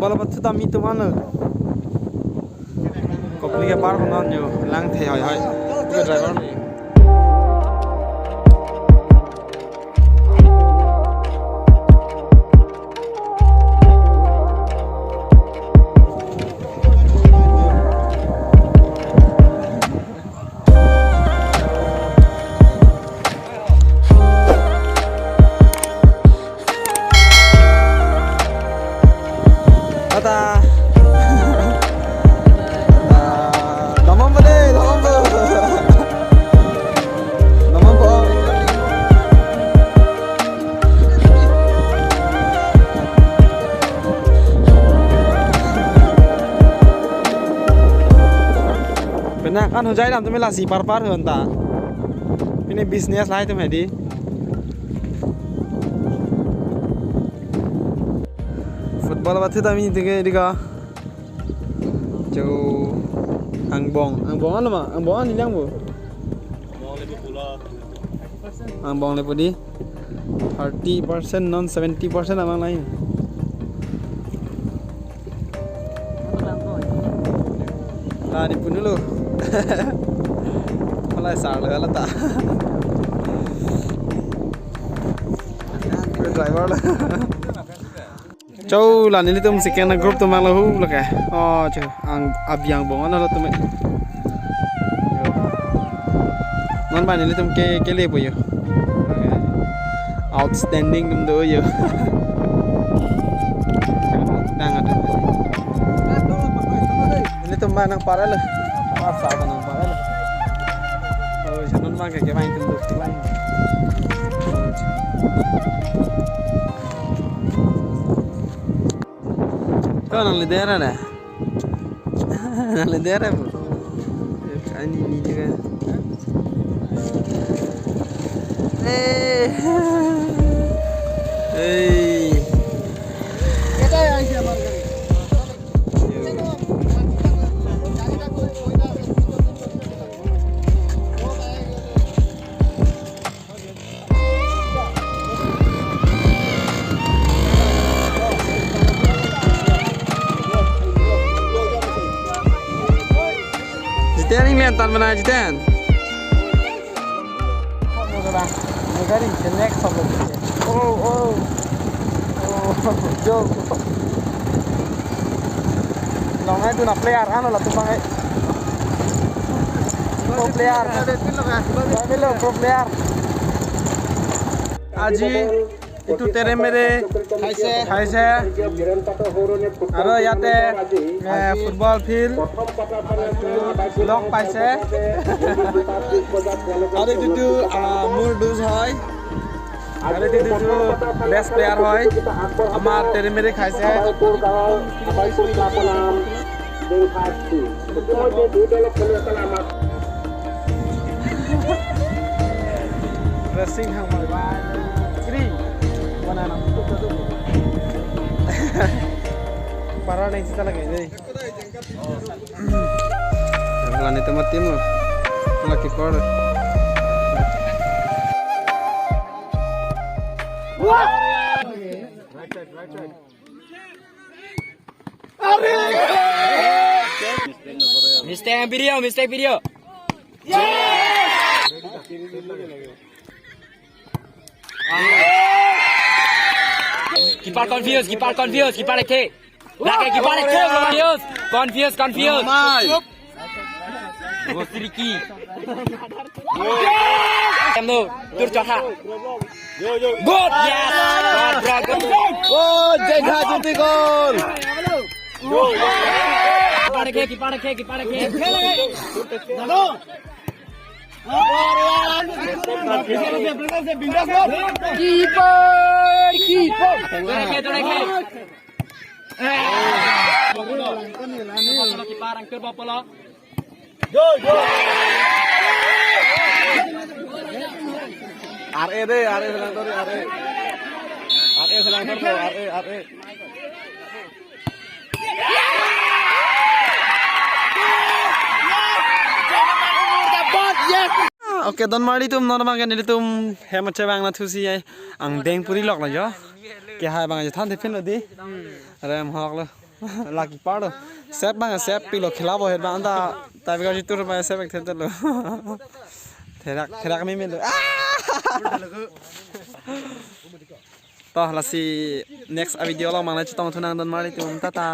football bắt ta mi tụm ăn rồi cặp ly cái bar không ăn nhiều lang thề hỏi cái driver ta naman po benar kan hujai dalam tu melasi par henta ini bisnis lah itu medi football bắt ta mi tige diga jauh angbong ano ma angbong nilang bu angbong lepo di 30% non 70% amang lain tadi pun dulu mulai salah lah tak driver lah Châu là nên tụi mình group tụi mình là hú là cái chứ ăn abiang bông nó là tụi mình ngon bài nên tụi mình cái lệp vậy outstanding tụi mình vậy đang ở đây nên tụi mình đang para là sao còn đang para là cho nó mang cái bài tụi mình bài Kau nang lidera dah, nang lidera bro. Ini juga. Kita yang siapa kali? Jitan ini mental mana Jitan? Negari next problem. Oh, jauh. Longnya itu nak player, anu lah tu pangai. Pro player. Milo pro player. Aji itu tere mere kaise aro yate football field log paise aro itu mur dus hoy aro itu best player hoy amar tere mere kaise racing hang mai bai free banana parah nih kita lagi jadi pelan itu mati mu lagi par mistake video Keeper confused, lagi. Lagi keeper confused. Gosriki. Kamu tur chotha. Good, yes. Oh, jengha juti gol. Keeper ke. Oke, don mari tum normal kan tum hemat cebang na thusi ai ang deng puri lok la jo ke hai bang ja than the phin lo di ram hok lo lagi pardo sep bang sep pilo khila bo het bang ta ta bi tur ba sep ek the lo therak mi min to lasi next video lo mang la chitong thunang don mari tum tata